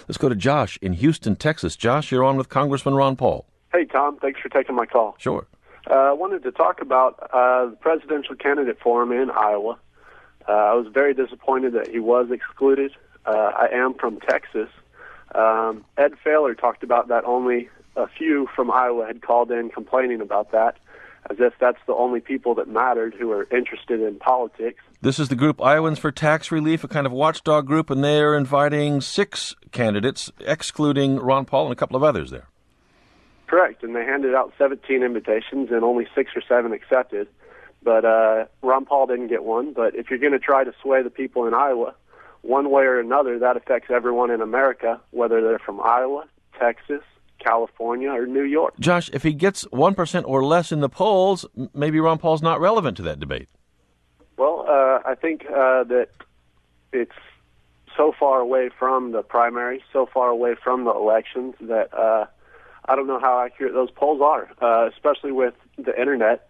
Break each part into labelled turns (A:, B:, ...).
A: Let's go to Josh in Houston, Texas. Josh, you're on with Congressman Ron Paul.
B: Hey, Tom. Thanks for taking my call.
A: Sure.
B: I wanted to talk about the presidential candidate forum in Iowa. I was very disappointed that he was excluded. I am from Texas. Ed Failer talked about that only a few from Iowa had called in complaining about that, as if that's the only people that mattered who are interested in politics.
A: This is the group Iowans for Tax Relief, a kind of watchdog group, and they're inviting 6 candidates, excluding Ron Paul and a couple of others there.
B: Correct, and they handed out 17 invitations, and only 6 or 7 accepted. But Ron Paul didn't get one. But if you're going to try to sway the people in Iowa, one way or another, that affects everyone in America, whether they're from Iowa, Texas, California, or New York.
A: Josh, if he gets 1% or less in the polls, maybe Ron Paul's not relevant to that debate.
B: Well, I think that it's so far away from the primary, so far away from the elections that I don't know how accurate those polls are, especially with the Internet.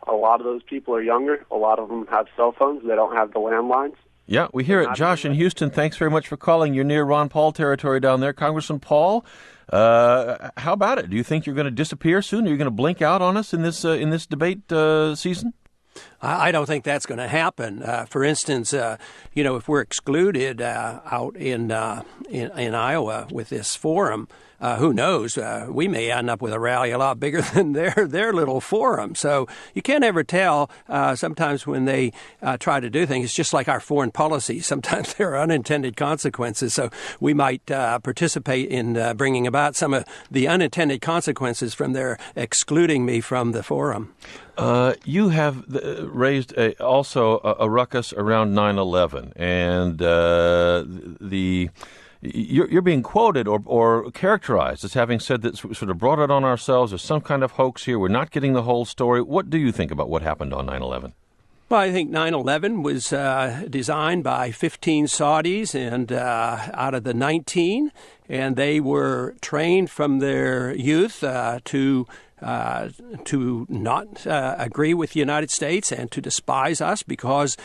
B: A lot of those people are younger. A lot of them have cell phones. They don't have the landlines.
A: Yeah, we hear it. Josh in Houston, thanks very much for calling. You're near Ron Paul territory down there. Congressman Paul, how about it? Do you think you're going to disappear soon? Are you going to blink out on us in this debate season?
C: I don't think that's going to happen. For instance, if we're excluded out in Iowa with this forum, who knows? We may end up with a rally a lot bigger than their little forum. So you can't ever tell. Sometimes when they try to do things, it's just like our foreign policy. Sometimes there are unintended consequences. So we might participate in bringing about some of the unintended consequences from their excluding me from the forum.
A: You have raised also a ruckus around 9/11, and you're being quoted or characterized as having said that we sort of brought it on ourselves. There's some kind of hoax here. We're not getting the whole story. What do you think about what happened on 9/11?
C: Well, I think 9/11 was designed by 15 Saudis and out of the 19, and they were trained from their youth to not agree with the United States and to despise us because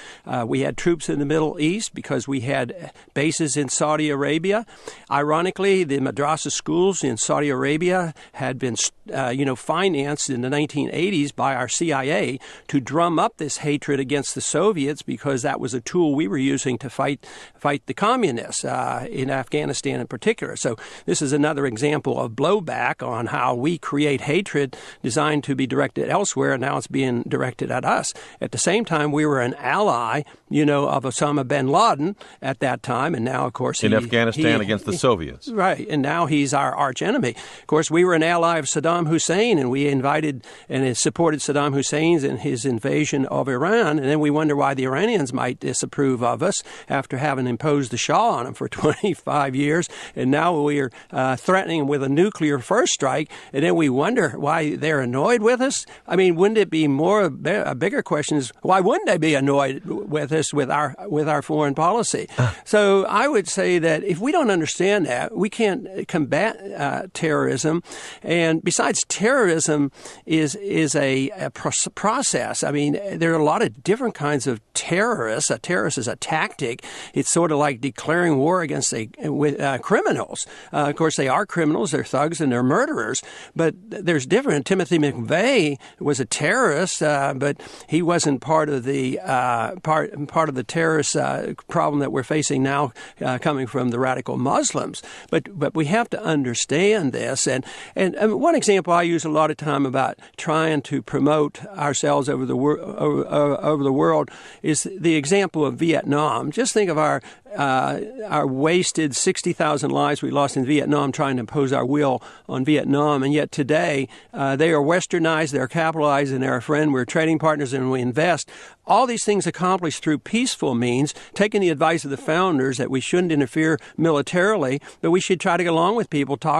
C: we had troops in the Middle East, because we had bases in Saudi Arabia. Ironically, the madrasa schools in Saudi Arabia had been, financed in the 1980s by our CIA to drum up this hatred against the Soviets because that was a tool we were using to fight the communists in Afghanistan in particular. So this is another example of blowback on how we create hatred designed to be directed elsewhere, and now it's being directed at us. At the same time, we were an ally, of Osama bin Laden at that time, and now, of course,
A: in Afghanistan against the Soviets.
C: Right, and now he's our arch enemy. Of course, we were an ally of Saddam Hussein, and we invited and supported Saddam Hussein's in his invasion of Iran, and then we wonder why the Iranians might disapprove of us after having imposed the Shah on them for 25 years, and now we're threatening with a nuclear first strike, and then we wonder why they're annoyed with us. I mean, wouldn't it be a bigger question is why wouldn't they be annoyed with us with our foreign policy? So I would say that if we don't understand that, we can't combat terrorism. And besides, terrorism is a process. I mean, there are a lot of different kinds of terrorists. A terrorist is a tactic. It's sort of like declaring war against criminals. Of course, they are criminals. They're thugs and they're murderers. But there's different. Timothy McVeigh was a terrorist, but he wasn't part of the part of the terrorist problem that we're facing now, coming from the radical Muslims. But we have to understand this. And one example I use a lot of time about trying to promote ourselves over the world is the example of Vietnam. Just think of our wasted 60,000 lives we lost in Vietnam trying to impose our will on Vietnam, and yet today they are westernized, they're capitalized, and they're our friend. We're trading partners, and we invest. All these things accomplished through peaceful means, taking the advice of the founders that we shouldn't interfere militarily, but we should try to get along with people, talk